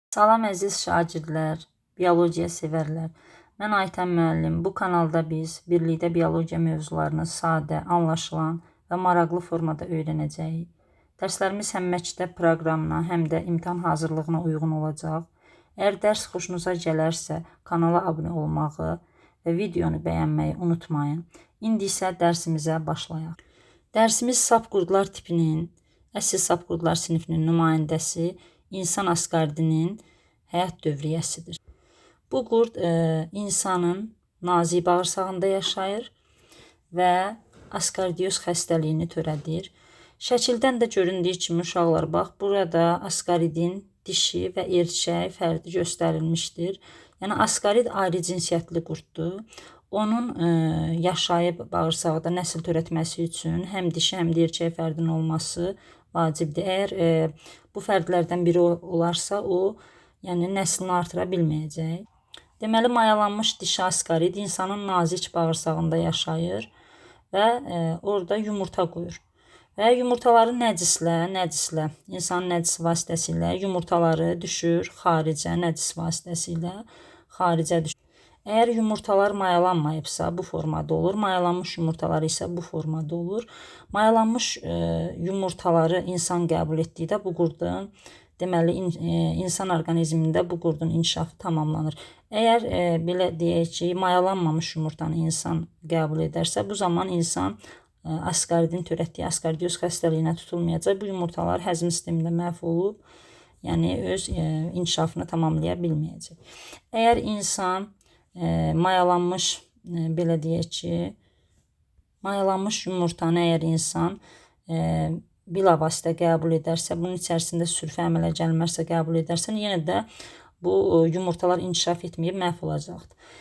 Salam əziz şagirdlər, biologiya sevərlər. Mən Aytən müəllim. Bu kanalda biz birlikdə biologiya mövzularını sadə, anlaşılan və maraqlı formada öyrənəcəyik. Dərslərimiz həm məktəb proqramına, həm də imtahan hazırlığına uyğun olacaq. Əgər dərs xoşunuza gələrsə, kanala abunə olmağı və videonu bəyənməyi unutmayın. İndi isə dərsimizə başlayaq. Dərsimiz sap qurdlar tipinin, əsl sap qurdlar sinifinin nümayəndəsi insan asqardinin həyat dövriyyəsidir. Bu qurd insanın nazik bağırsağında yaşayır və askardiyoz xəstəliyini törədir. Şəkildən də göründüyü kimi uşaqlar bax, burada askaridin dişi və erkək fərdi göstərilmişdir. Yəni askarid ayrı cinsiyyətli qurddur. Onun yaşayıb bağırsaqda nəsil törətməsi üçün həm dişi, həm də erkək fərdin olması vacibdir. Əgər bu fərdlərdən biri olarsa, o nəslini artıra bilməyəcək. Deməli, mayalanmış dişi askarid insanın nazik bağırsağında yaşayır və orada yumurta qoyur. Və yumurtaları nəcislə, insanın nəcisi vasitəsilə yumurtaları düşür xaricə, nəcis vasitəsilə xaricə düşür. Əgər yumurtalar mayalanmayıbsa, bu formada olur. Mayalanmış yumurtalar isə bu formada olur. Mayalanmış yumurtaları insan qəbul etdikdə bu qurdun, deməli, insan orqanizmində bu qurdun inkişafı tamamlanır. Əgər belə deyək ki, mayalanmamış yumurtanı insan qəbul edərsə, bu zaman insan askaridin törətdiyi askardiyoz xəstəliyinə tutulmayacaq. Bu yumurtalar həzm sistemində məhv olub, yəni öz inkişafını tamamlaya bilməyəcək. Əgər insan mayalanmış, belə deyək ki, mayalanmış yumurtanı əgər insan bilavasitə qəbul edərsə, bunun içərisində sürfə əmələ gəlmərsə qəbul edərsə, yenə də bu yumurtalar inkişaf etməyib məhv olacaqdır.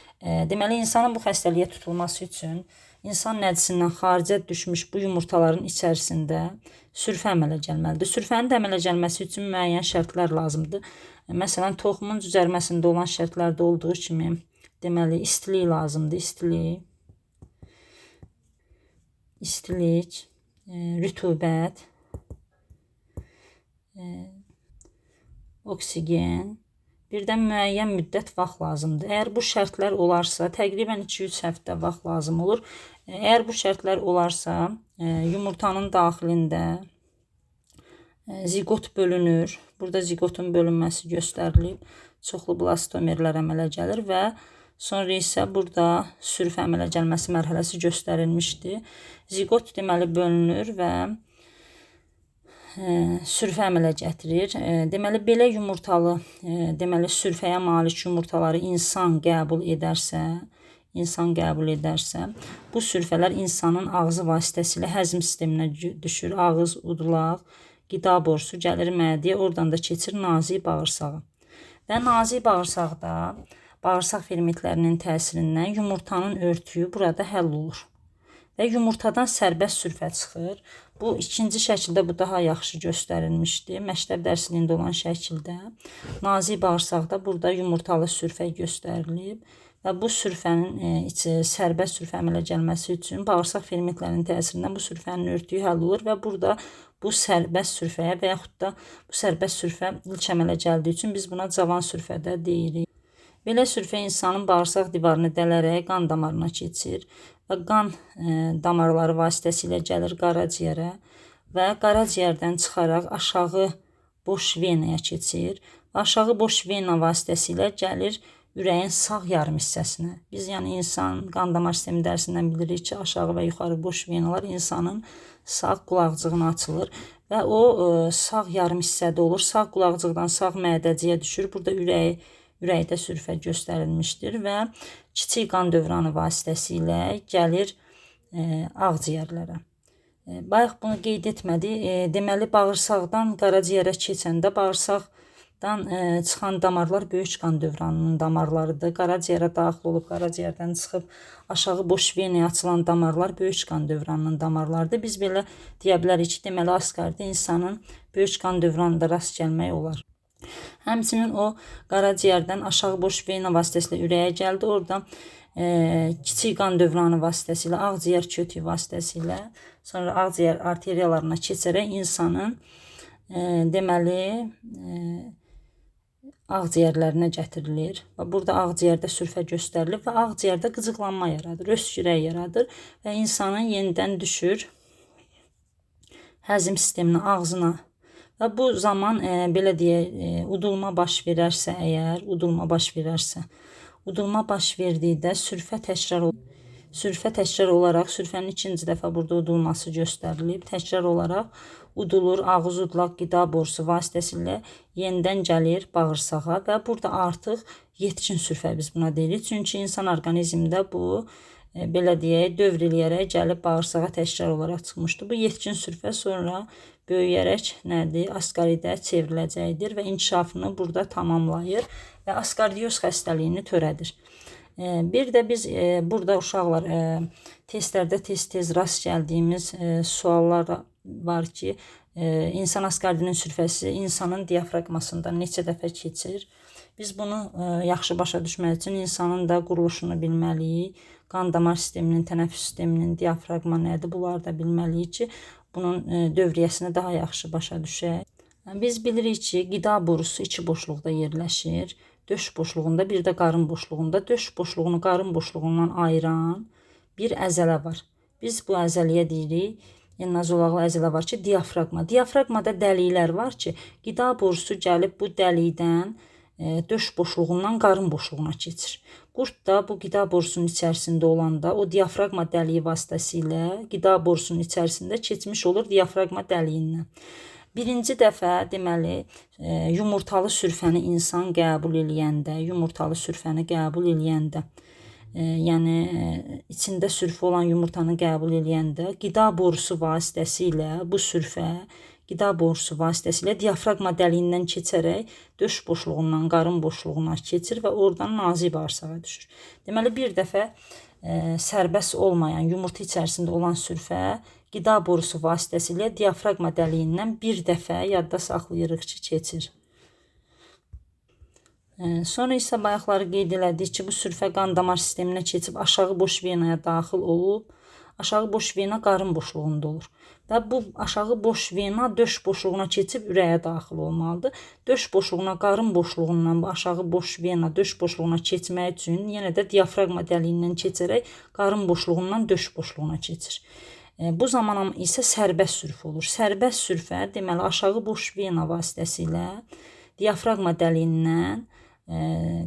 Deməli, insanın bu xəstəliyə tutulması üçün insan nəcisindən xaricə düşmüş bu yumurtaların içərisində sürfə əmələ gəlməlidir. Sürfənin də əmələ gəlməsi üçün müəyyən şərtlər lazımdır. Məsələn, toxumun cücərməsində olan şərtlərdə olduğu kimi, deməli, istilik lazımdır. İstilik, rütubət, oksigen, birdən müəyyən müddət vaxt lazımdır. Əgər bu şərtlər olarsa, təqribən 2-3 həftə vaxt lazım olur. Əgər bu şərtlər olarsa, yumurtanın daxilində zigot bölünür. Burada zigotun bölünməsi göstərilib. Çoxlu blastomerlər əmələ gəlir və sonra isə burada sürfə əmələ gəlməsi mərhələsi göstərilmişdir. Zigot deməli bölünür və sürfə əmələ gətirir. Deməli, belə yumurtalı, deməli, sürfəyə malik yumurtaları insan qəbul edərsə, bu sürfələr insanın ağzı vasitəsilə həzm sisteminə düşür. Ağız, udulaq, qida borusu gəlir mədiyə, oradan da keçir nazik bağırsağa. Və nazik bağırsaqda bağırsaq fermentlərinin təsirindən yumurtanın örtüyü burada həll olur. Və yumurtadan sərbəst sürfə çıxır. Bu ikinci şəkildə bu daha yaxşı göstərilmişdir. Məktəb dərsliyində olan şəkildə nazik bağırsaqda burada yumurtalı sürfə göstərilib və bu sürfənin sərbəst sürfə əmələ gəlməsi üçün bağırsaq fermentlərinin təsirindən bu sürfənin örtüyü həll olur və burada bu sərbəst sürfəyə və yaxud da bu sərbəst sürfə ilk əmələ gəldiyi üçün biz buna cavan sürfə də deyirik. Belə sürfə insanın bağırsaq divarını dələrək qan damarına keçir və qan damarları vasitəsilə gəlir qaraciyərə və qaraciyərdən çıxaraq aşağı boş venaya keçir. Aşağı boş vena vasitəsilə gəlir ürəyin sağ yarım hissəsinə. Biz insan qan damar sistemi dərsindən bilirik ki, aşağı və yuxarı boş venalar insanın sağ qulaqcığına açılır və o sağ yarım hissədə olur. Sağ qulaqcıqdan sağ mədəciyə düşür. Burada ürəkdə sürfə göstərilmişdir və kiçik qan dövranı vasitəsilə gəlir ağciyərlərə. Bayaq bunu qeyd etmədik. Deməli, bağırsaqdan qaraciyərə keçəndə bağırsaqdan çıxan damarlar böyük qan dövranının damarlarıdır. Qaraciyərə daxil olub, qaraciyərdən çıxıb aşağı boş venaya açılan damarlar böyük qan dövranının damarlarıdır. Biz belə deyə bilərik ki, deməli, askardə insanın böyük qan dövranında rast gəlmək olar. Həmçinin o qaraciyərdən aşağı boş vena vasitəsilə ürəyə gəldi. Oradan kiçik qan dövranı vasitəsilə, ağciyər kötüyü vasitəsilə, sonra ağciyər arteriyalarına keçərək insanın deməli ağciyərlərinə gətirilir və burada ağciyərdə sürfə göstərilir və ağciyərdə qıcıqlanma yaradır, öskürək yaradır və insanın yenidən düşür həzm sisteminə, ağzına. Və bu zaman belə deyək, udulma baş verərsə əgər, udulma baş verdikdə sürfə təkrar olaraq, sürfənin ikinci dəfə burada udulması göstərilib, təkrar olaraq udulur, ağız udulaq qida borusu vasitəsilə yenidən gəlir bağırsağa və burada artıq yetkin sürfə biz buna deyirik. Çünki insan orqanizmində bu belə deyək, dövr eləyərək gəlib bağırsağa təkrar olaraq çıxmışdı. Bu yetkin sürfə sonra böyüyərək nədir? Askaridə çevriləcəkdir və inkişafını burada tamamlayır və askardioz xəstəliyini törədir. Bir də biz burada uşaqlar testlərdə tez-tez rast gəldiyimiz suallar var ki, insan askardinin sürfəsi insanın diafraqmasından neçə dəfə keçir? Biz bunu yaxşı başa düşmək üçün insanın da quruluşunu bilməliyik. Qan damar sisteminin, tənəffüs sisteminin, diafraqma nədir? Bunları da bilməliyik ki, bunun dövriyyəsini daha yaxşı başa düşək. Biz bilirik ki, qida borusu içi boşluqda yerləşir. Döş boşluğunda, bir də qarın boşluğunda. Döş boşluğunu qarın boşluğundan ayıran bir əzələ var. Biz bu əzəliyə deyirik, nazolaqlı əzələ var ki, diafraqma. Diafraqmada dəliklər var ki, qida borusu gəlib bu dəlikdən döş boşluğundan qarın boşluğuna keçir. Qurd da bu qida borusunun içərisində olanda o diafraqma dəliyi vasitəsilə qida borusunun içərisində keçmiş olur diafraqma dəliyindən. Birinci dəfə deməli yumurtalı sürfəni insan qəbul eləyəndə, yəni içində sürfə olan yumurtanı qəbul eləyəndə qida borusu vasitəsilə bu sürfə qida borusu vasitəsilə diafraqma dəliyindən keçərək döş boşluğundan qarın boşluğuna keçir və oradan nazik bağırsağa düşür. Deməli bir dəfə sərbəst olmayan yumurta içərisində olan sürfə qida borusu vasitəsilə diafraqma dəliyindən bir dəfə yadda saxlayırıq ki, keçir. Sonra isə bayaqları qeyd elədik ki, bu sürfə qan damar sisteminə keçib aşağı boş venaya daxil olub, aşağı boş vena qarın boşluğunda olur. Və bu aşağı boş vena döş boşluğuna keçib ürəyə daxil olmalıdır. Döş boşluğuna, qarın boşluğundan bu aşağı boş vena döş boşluğuna keçmək üçün yenə də diafraqma dəliyindən keçərək qarın boşluğundan döş boşluğuna keçir. Bu zaman isə sərbəst sürfə olur. Sərbəst sürfə deməli aşağı boş vena vasitəsilə diafraqma dəliyindən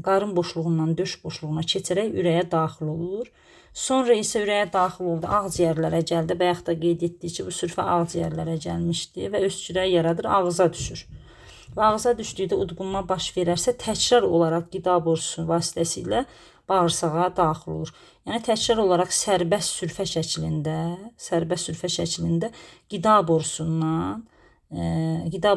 qarın boşluğundan döş boşluğuna keçərək ürəyə daxil olur. Sonra isə ürəyə daxil oldu, ağciyərlərə gəldi. Bayaq da qeyd etdik ki, bu sürfə ağciyərlərə gəlmişdi və öskürək yaradır, ağza düşür. Və ağza düşdükdə udqunma baş verərsə, təkrar olaraq qida borusu vasitəsilə bağırsağa daxil olur. Yəni təkrar olaraq sərbəst sürfə şəklində qida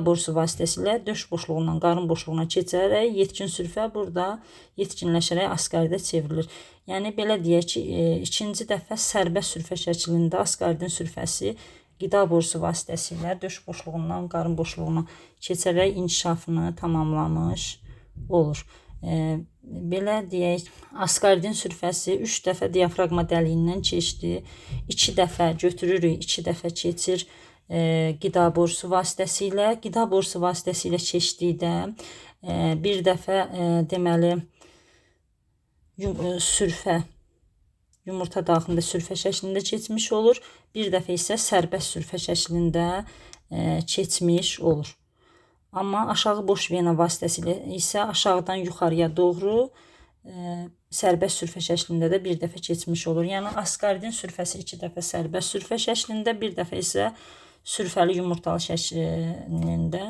borusu vasitəsilə döş boşluğundan qarın boşluğuna keçərək yetkin sürfə burada yetkinləşərək askaridə çevrilir. Yəni belə deyək ki, ikinci dəfə sərbəst sürfə şəklində askaridin sürfəsi qida borusu vasitəsilə döş boşluğundan qarın boşluğuna keçərək inkişafını tamamlamış olur. Belə deyək, askaridin sürfəsi 3 dəfə diafraqma dəliyindən keçdi. 2 dəfə götürürük, 2 dəfə keçir qida borusu vasitəsilə. Qida borusu vasitəsilə keçdikdə bir dəfə deməli sürfə yumurta daxilində sürfə şəklində keçmiş olur. Bir dəfə isə sərbəst sürfə şəklində keçmiş olur. Amma aşağı boş vena vasitəsilə isə aşağıdan yuxarıya doğru sərbəst sürfə şəklində də bir dəfə keçmiş olur. Yəni askaridin sürfəsi 2 dəfə sərbəst sürfə şəklində, bir dəfə isə sürfəli yumurtalı şəklində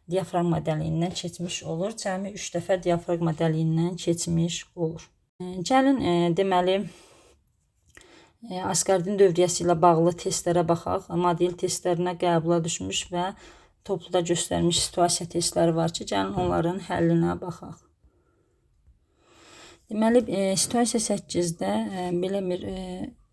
diafraqma dəliyindən keçmiş olur. Cəmi 3 dəfə diafraqma dəliyindən keçmiş olur. Gəlin deməli askaridin dövriyyəsi ilə bağlı testlərə baxaq. Model testlərinə qəbula düşmüş və topluda göstərmiş situasiya testləri var ki, gəlin onların həllinə baxaq. Deməli, situasiya 8-də belə bir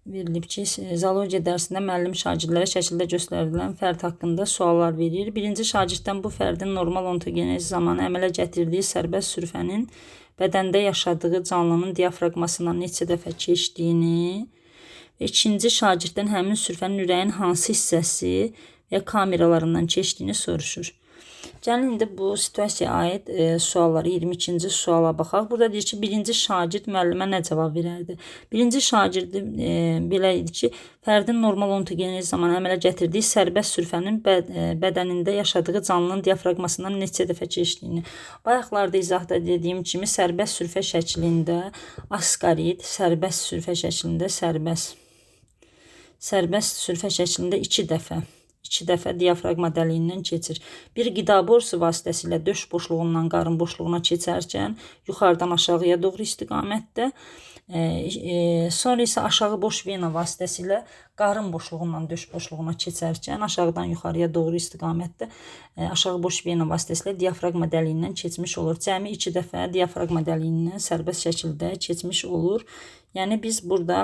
verilib ki, zoologiya dərsində müəllim şagirdlərə şəkildə göstərilən fərd haqqında suallar verir. Birinci şagirddən bu fərdin normal ontogenezi zamanı əmələ gətirdiyi sərbəst sürfənin bədəndə yaşadığı canlının diafraqmasından neçə dəfə keçdiyini və ikinci şagirddən həmin sürfənin ürəyin hansı hissəsi və kameralarından keçdiyini soruşur. Gəlin indi bu situasiyaya aid suallara, 22-ci suala baxaq. Burada deyir ki, birinci şagird müəllimə nə cavab verərdi? Birinci şagirdi belə idi ki, fərdin normal ontogenezi zaman əmələ gətirdiyi sərbəst sürfənin bədənində yaşadığı canlının diafraqmasından neçə dəfə keçdiyini. Bayaqlarda izahda dediyim kimi sərbəst sürfə şəklində askarit, sərbəst sürfə şəklində sərbəst sürfə şəklində 2 dəfə diafraqma dəliyindən keçir. Bir qida borusu vasitəsilə döş boşluğundan qarın boşluğuna keçərkən yuxarıdan aşağıya doğru istiqamətdə, sonra isə aşağı boş vena vasitəsilə qarın boşluğundan döş boşluğuna keçərkən aşağıdan yuxarıya doğru istiqamətdə aşağı boş vena vasitəsilə diafraqma dəliyindən keçmiş olur. Cəmi 2 dəfə diafraqma dəliyindən sərbəst şəkildə keçmiş olur. Yəni biz burada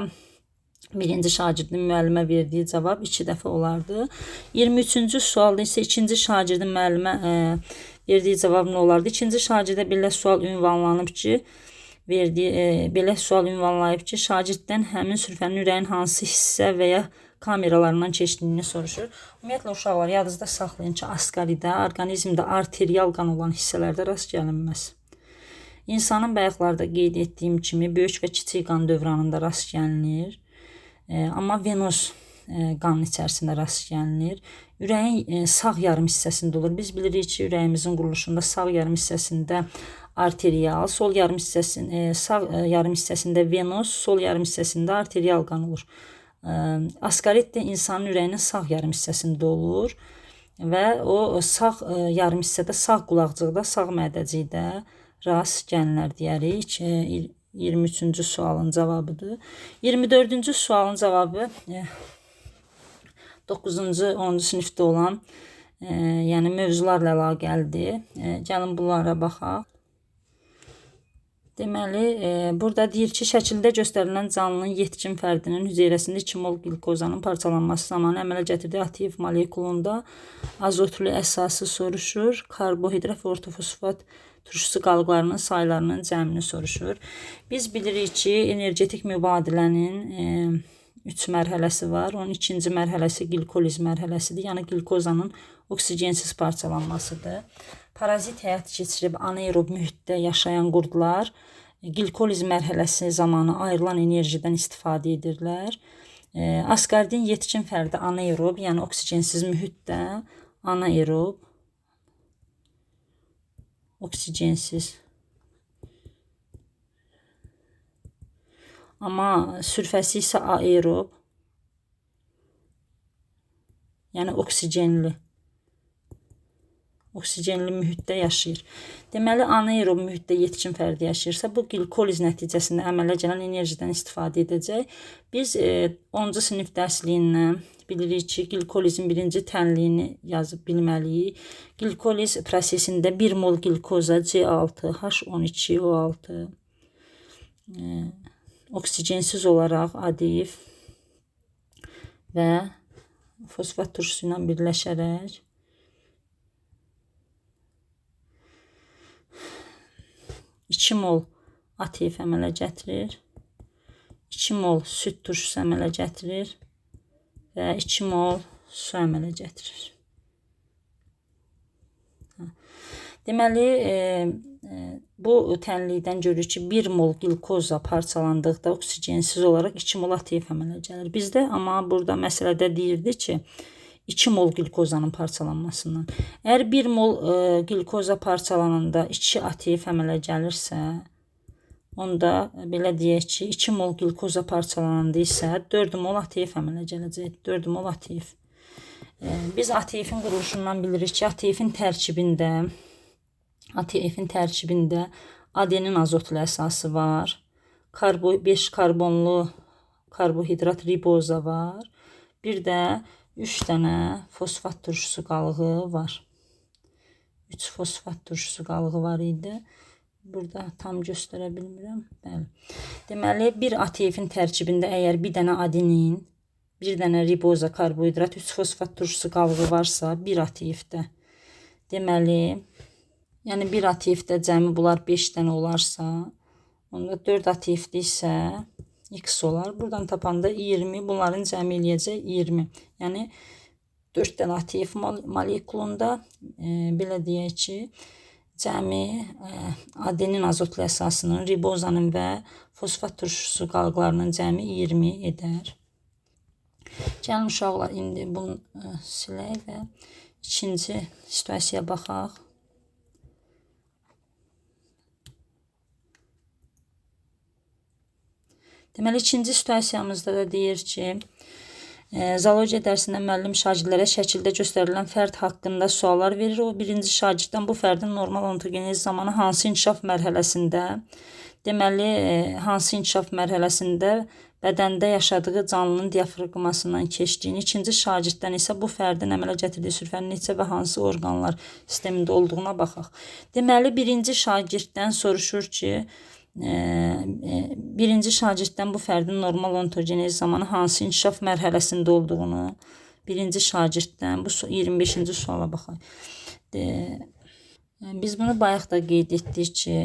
birinci şagirdin müəllimə verdiyi cavab 2 dəfə olardı. 23-cü sualda isə ikinci şagirdin müəllimə verdiyi cavab nə olardı? İkinci şagirdə belə sual ünvanlanıb ki, belə sual ünvanlayıb ki, şagirddən həmin sürfənin ürəyin hansı hissə və ya kameralarından keçdiyini soruşur. Ümumiyyətlə uşaqlar yadınızda saxlayın ki, askaridə, orqanizmdə arterial qan olan hissələrdə rast gəlinməz. İnsanın bayaqlarda qeyd etdiyim kimi böyük və kiçik qan dövranında rast gəlinir. Amma venoz qanın içərisində rast gəlinir. Ürəyin sağ yarım hissəsində olur. Biz bilirik ki, ürəyimizin quruluşunda sağ yarım hissəsində arterial, sağ yarım hissəsində venoz, sol yarım hissəsində arterial qan olur. Askarit də insanın ürəyinin sağ yarım hissəsində olur və o sağ yarım hissədə, sağ qulaqcıqda, sağ mədəcikdə rast gəlinir deyərik. 23-cü sualın cavabıdır. 24-cü sualın cavabı 9-cu, 10-cu sinifdə olan yəni mövzularla əlaqəlidir. Gəlin bunlara baxaq. Deməli, burada deyir ki, şəkildə göstərilən canlının yetkin fərdinin hüceyrəsində 2 mol qlükozanın parçalanması zamanı əmələ gətirdiyi ATF molekulunda azotlu əsası soruşur. Karbohidrat və ortofosfat turşusu qalıqlarının saylarının cəmini soruşur. Biz bilirik ki, energetik mübadilənin 3 mərhələsi var. Onun ikinci mərhələsi glukoliz mərhələsidir. Yəni glükozanın oksigensiz parçalanmasıdır. Parazit həyat keçirib anaerob mühitdə yaşayan qurdlar glukoliz mərhələsi zamanı ayrılan enerjidən istifadə edirlər. Askaridin yetkin fərdi anaerob, yəni oksigensiz mühitdə anaerob, oksigensiz. Amma sürfəsi isə aerob, yəni oksigenli mühitdə yaşayır. Deməli, anaerob mühitdə yetkin fərdi yaşayırsa, bu glukoliz nəticəsində əmələ gələn enerjidən istifadə edəcək. Biz 10-cu sinif dərsliyindən bilirik ki, glukolizin birinci tənliyini yazıb bilməliyik. Glukoliz prosesində 1 mol glukoza C6H12O6 oksigensiz olaraq ADF və fosfat turşusu ilə birləşərək 2 mol ATF əmələ gətirir, 2 mol süd turşusu əmələ gətirir və 2 mol su əmələ gətirir. Deməli, bu tənlikdən görürük ki, 1 mol glukoza parçalandıqda oksigensiz olaraq 2 mol ATF əmələ gəlir. Bizdə amma burada məsələdə deyirdi ki, 2 mol glukozanın parçalanmasından. Əgər 1 mol glukoza parçalananda 2 ATF əmələ gəlirsə, onda belə deyək ki, 2 mol glukoza parçalananda isə 4 mol ATF əmələ gələcək. 4 mol ATF. Biz ATF-in quruluşundan bilirik ki, ATF-in tərkibində adenin azotlu əsası var. 5 karbonlu karbohidrat riboza var. Bir də 3 dənə fosfat turşusu qalığı var. 3 fosfat turşusu qalığı var idi. Burada tam göstərə bilmirəm. Bəli. Deməli, bir ATF-in tərkibində əgər bir dənə adenin, bir dənə riboza karbohidrat, 3 fosfat turşusu qalığı varsa, bir ATF-də. Deməli, yəni bir ATF-də cəmi bunlar 5 dənə olarsa, onda 4 ATF-də isə X olar. Buradan tapanda 20, bunların cəmi eləyəcək 20. Yəni 4 dənə ATF molekulunda belə deyək ki, cəmi adenin azotlu əsasının, ribozanın və fosfat turşusu qalıqlarının cəmi 20 edər. Gəlin uşaqlar, indi bunu silək və ikinci situasiyaya baxaq. Deməli, ikinci situasiyamızda da deyir ki, zoologiya dərsində müəllim şagirdlərə şəkildə göstərilən fərd haqqında suallar verir. O, birinci şagirddən bu fərdin normal ontogenezi zamanı hansı inkişaf mərhələsində, deməli, hansı inkişaf mərhələsində bədəndə yaşadığı canlının diafraqmasından keçdiyini, ikinci şagirddən isə bu fərdin əmələ gətirdiyi sürfənin neçə və hansı orqanlar sistemində olduğuna baxaq. Deməli, birinci şagirddən soruşur ki, birinci şagirddən bu fərdin normal ontogenezi zamanı hansı inkişaf mərhələsində olduğunu, birinci şagirddən bu 25-ci suala baxaq. Biz bunu bayaq da qeyd etdik ki,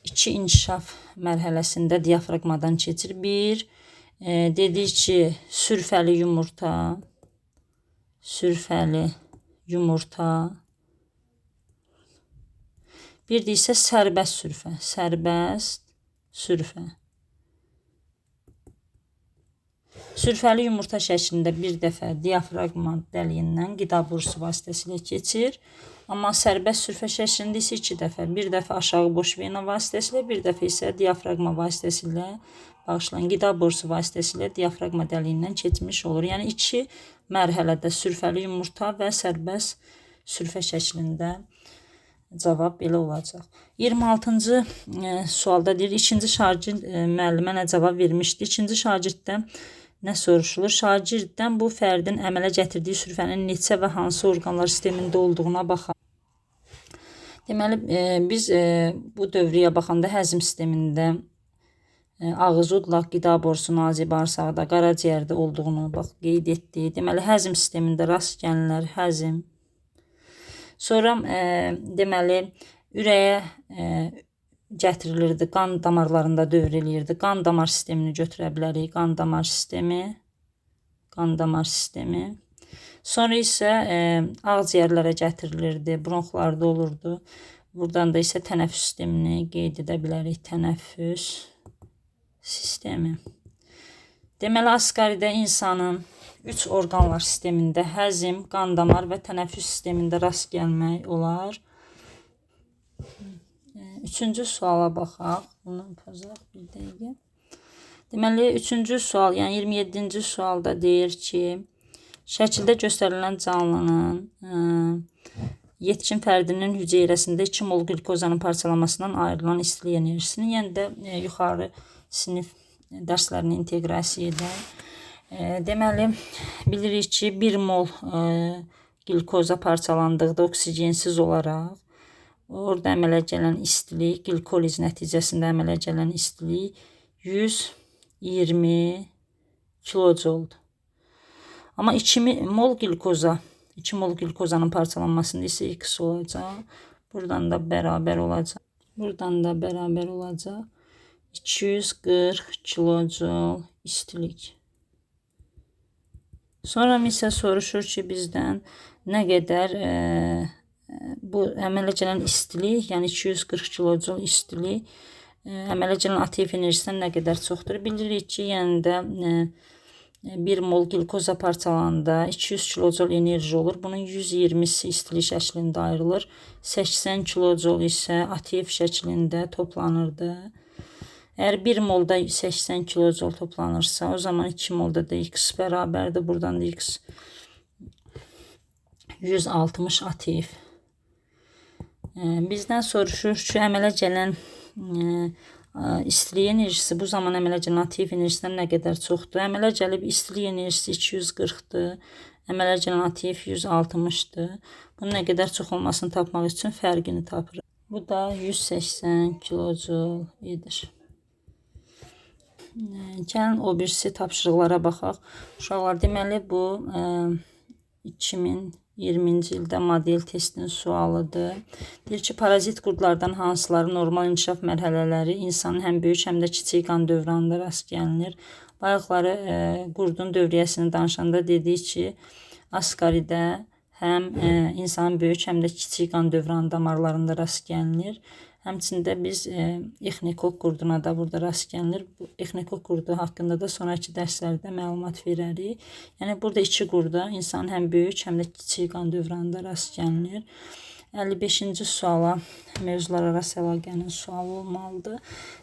2 inkişaf mərhələsində diafraqmadan keçir. 1, dedik ki, sürfəli yumurta, bir də isə sərbəst sürfə. Sürfəli yumurta şəklində bir dəfə diafraqma dəliyindən qida borusu vasitəsilə keçir. Amma sərbəst sürfə şəklində isə 2 dəfə, bir dəfə aşağı boş vena vasitəsilə, bir dəfə isə diafraqma vasitəsilə, bağışlayın, qida borusu vasitəsilə diafraqma dəliyindən keçmiş olur. Yəni 2 mərhələdə sürfəli yumurta və sərbəst sürfə şəklində cavab belə olacaq. 26-cı sualda deyir, ikinci şagird müəllimə nə cavab vermişdi? İkinci şagirddən nə soruşulur? Şagirddən bu fərdin əmələ gətirdiyi sürfənin neçə və hansı orqanlar sistemində olduğuna baxaq. Deməli, biz bu dövrəyə baxanda həzm sistemində ağız, udlaq, qida borusu, nazik bağırsaqda, qaraciyərdə olduğunu qeyd etdik. Deməli, həzm sistemində rast gəlinlər həzm. Sonra deməli, ürəyə gətirilirdi, qan damarlarında dövr eləyirdi. Qan damar sistemini götürə bilərik, qan damar sistemi. Sonra isə ağciyərlərə gətirilirdi, bronxlarda olurdu. Buradan da isə tənəffüs sistemini qeyd edə bilərik, tənəffüs sistemi. Deməli, asqaridə insanın 3 orqanlar sistemində həzm, qan damar və tənəffüs sistemində rast gəlmək olar. Üçüncü suala baxaq. Bunu pozaq bir dəqiqə. Deməli, üçüncü sual, yəni 27-ci sualda deyir ki, şəkildə göstərilən canlının yetkin fərdinin hüceyrəsində 2 mol qlükozanın parçalanmasından ayrılan istilik enerjisini, yəni də yuxarı sinif dərslərini inteqrasiya edək. Deməli, bilirik ki, 1 mol qlükoza parçalandıqda oksigensiz olaraq orada əmələ gələn istilik, qlükoliz nəticəsində əmələ gələn istilik 120 kilojoldur. Amma 2 mol qlükozanın parçalanmasında isə x olacaq. Buradan da bərabər olacaq. 240 kilojol istilik. Sonra isə soruşur ki, bizdən nə qədər bu əmələ gələn istilik, yəni 240 kilojol istilik əmələ gələn ATF enerjisindən nə qədər çoxdur? Bilirik ki, yəni də 1 mol qlükoza parçalananda 200 kilojol enerji olur. Bunun 120-si istilik şəklində ayrılır. 80 kilojol isə ATF şəklində toplanırdı. Əgər 1 molda 80 kilojol toplanırsa, o zaman 2 molda da x bərabərdir. Buradan da x 160 ATF. Bizdən soruşur ki, əmələ gələn istilik enerjisi bu zaman əmələ gələn ATF enerjisindən nə qədər çoxdur? Əmələ gəlib istilik enerjisi 240-dır. Əmələ gələn ATF 160-dır. Bunun nə qədər çox olmasını tapmaq üçün fərqini tapırıq. Bu da 180 kilojol edir. Gəlin o birisi tapşırıqlara baxaq. Uşaqlar, deməli bu 2020-ci ildə model testinin sualıdır. Deyir ki, parazit qurdlardan hansıları normal inkişaf mərhələləri insanın həm böyük, həm də kiçik qan dövranında rast gəlinir. Bayaqları qurdun dövriyyəsini danışanda dedik ki, Asqaridə həm insanın böyük, həm də kiçik qan dövranı damarlarında rast gəlinir. Həmçində biz ixnikok qurduna da burada rast gəlinir. Bu ixnikok qurdu haqqında da sonraki dərslərdə məlumat verərik. Yəni burada 2 qurda insanın həm böyük, həm də kiçik qan dövranında rast gəlinir. 55-ci suala mövzular arası əlaqənin sualı olmalıdır.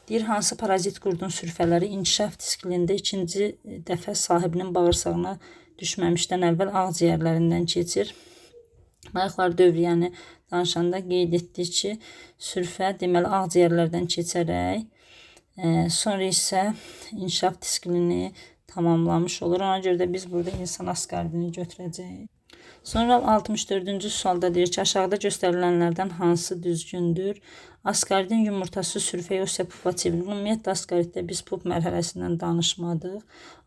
Deyir, hansı parazit qurdun sürfələri inkişaf disklində ikinci dəfə sahibinin bağırsağına düşməmişdən əvvəl ağciyərlərindən keçir. Ayaqlar dövriyyəni danışanda qeyd etdik ki, sürfə deməli ağciyərlərdən keçərək sonra isə inkişaf disklini tamamlamış olur. Ona görə də biz burada insan asqaridini götürəcəyik. Sonra 64-cü sualda deyir ki, aşağıda göstərilənlərdən hansı düzgündür? Askaridin yumurtası sürfə yoxsa pupa çevrilir. Ümumiyyətlə askariddə biz pup mərhələsindən danışmadıq.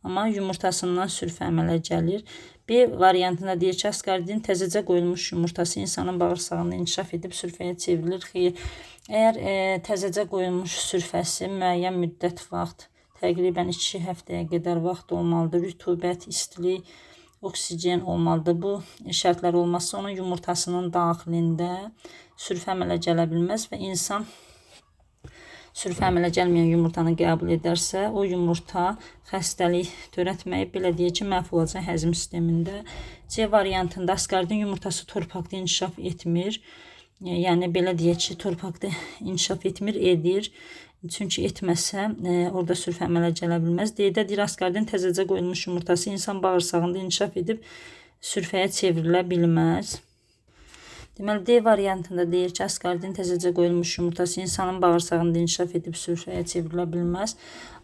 Amma yumurtasından sürfə əmələ gəlir. B variantında deyir ki, askaridin təzəcə qoyulmuş yumurtası insanın bağırsağında inkişaf edib sürfəyə çevrilir. Xeyr, əgər təzəcə qoyulmuş sürfəsi müəyyən müddət vaxt, təqribən 2 həftəyə qədər vaxt olmalıdır. Rütubət, istilik, oksigen olmalıdır. Bu şərtlər olmazsa onun yumurtasının daxilində sürfə əmələ gələ bilməz və insan sürfə əmələ gəlməyən yumurtanı qəbul edərsə, o yumurta xəstəlik törətməyib, belə deyək ki, məhv olacaq həzm sistemində. C variantında askaridin yumurtası torpaqda inkişaf etmir. Yəni belə deyək ki, torpaqda inkişaf etmir, edir. Çünki etməsə, orada sürfə əmələ gələ bilməz. D-də deyir, askaridin təzəcə qoyulmuş yumurtası insan bağırsağında inkişaf edib sürfəyə çevrilə bilməz. Deməli, D variantında deyir ki, askaridin təzəcə qoyulmuş yumurtası insanın bağırsağında inkişaf edib sürfəyə çevrilə bilməz.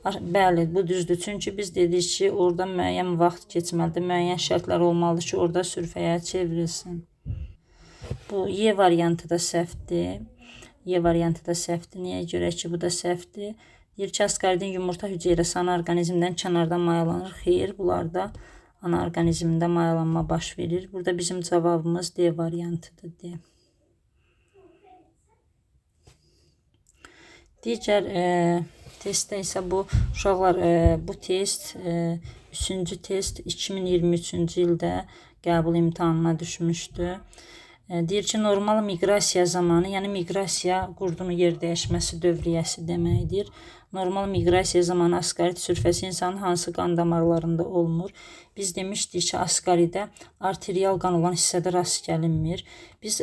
Bəli, bu düzdür. Çünki biz dedik ki, orada müəyyən vaxt keçməlidir, müəyyən şərtlər olmalıdır ki, orada sürfəyə çevrilsin. Bu Y variantı da səhvdir. Y variantı da səhvdir. Niyə görə ki, bu da səhvdir? Deyir ki, askaridin yumurta hüceyrəsi ana orqanizmdən kənarda mayalanır. Xeyr, bunlarda ana orqanizmdə mayalanma baş verir. Burada bizim cavabımız D variantıdır. D. Digər testdə isə bu uşaqlar bu test 3-cü test 2023-cü ildə qəbul imtahanına düşmüşdü. Deyir ki, normal miqrasiya zamanı, yəni miqrasiya qurdunun yer dəyişməsi dövriyyəsi deməkdir. Normal miqrasiya zamanı askarid sürfəsi insanın hansı qan damarlarında olmur? Biz demişdik ki, askaridə arterial qan olan hissədə rast gəlinmir. Biz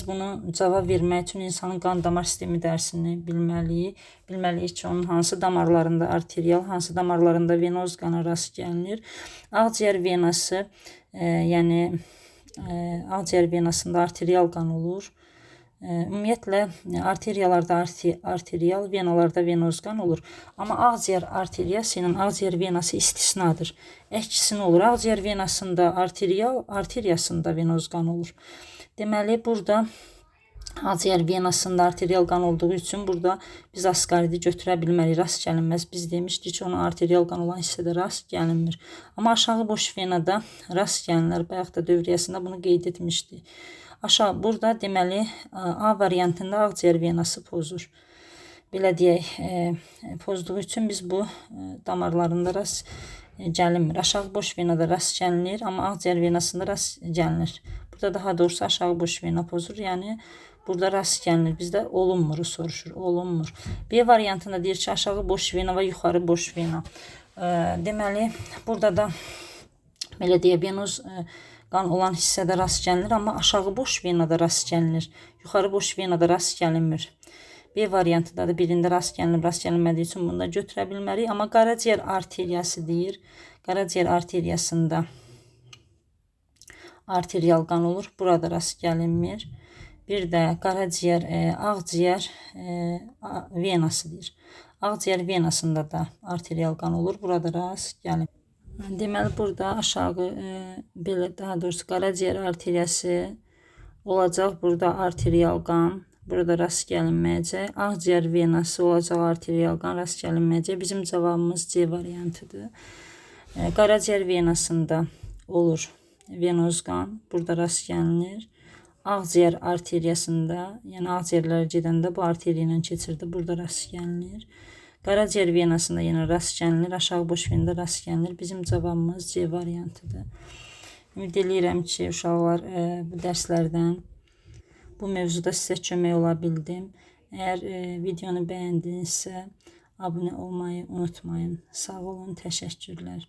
bunu cavab vermək üçün insanın qan damar sistemi dərsini bilməliyik. Bilməliyik ki, onun hansı damarlarında arterial, hansı damarlarında venoz qana rast gəlinir. Ağciyər venası, yəni ağciyər venasında arterial qan olur. Ümumiyyətlə arteriyalarda arterial, venalarda venoz qan olur. Amma ağciyər arteriyası ilə ağciyər venası istisnadır. Əksinə olur. Ağciyər venasında arterial, arteriyasında venoz qan olur. Deməli, burada ağciyər venasında arterial qan olduğu üçün burada biz askaridi götürə bilmərik, rast gəlinməz. Biz demişdik ki, ona arterial qan olan hissədə rast gəlinmir. Amma aşağı boş venada rast gəlinir. Bayaq da dövriyyəsində bunu qeyd etmişdik. Aşağı burada deməli A variantında ağciyər venası pozur. Belə deyək, pozduğu üçün biz bu damarlarında rast gəlinmir. Aşağı boş venada rast gəlinir, amma ağciyər venasında rast gəlinir. Burada daha doğrusu aşağı boş vena pozur, yəni burada rast gəlinir. Bizdə olunmuru soruşur, olunmur. B variantında deyir ki, aşağı boş vena və yuxarı boş vena. Deməli, burada da belə deyə venoz qan olan hissədə rast gəlinir, amma aşağı boş venada rast gəlinir. Yuxarı boş venada rast gəlinmir. B variantında da birində rast gəlinir, rast gəlinmədiyi üçün bunu da götürə bilmərik. Amma qaraciyər arteriyası deyir. Qaraciyər arteriyasında arterial qan olur. Burada rast gəlinmir. Bir də qaraciyər, ağciyər venası deyir. Ağciyər venasında da arterial qan olur. Burada rast gəlinmir. Deməli, burada aşağı, belə daha doğrusu qaraciyər arteriyası olacaq. Burada arterial qan, burada rast gəlinməyəcək. Ağciyər venası olacaq, arterial qan rast gəlinməyəcək. Bizim cavabımız C variantıdır. Qaraciyər venasında olur venoz qan, burada rast gəlinir. Ağciyər arteriyasında, yəni ağciyərlərə gedəndə bu arteriya ilə keçirdi, burada rast gəlinir. Qaraciyər venasında yenə rast gəlinir, aşağı boş venada rast gəlinir. Bizim cavabımız C variantıdır. Ümid edirəm ki, uşaqlar bu dərslərdən bu mövzuda sizə kömək ola bildim. Əgər videonu bəyəndinizsə, abunə olmayı unutmayın. Sağ olun, təşəkkürlər.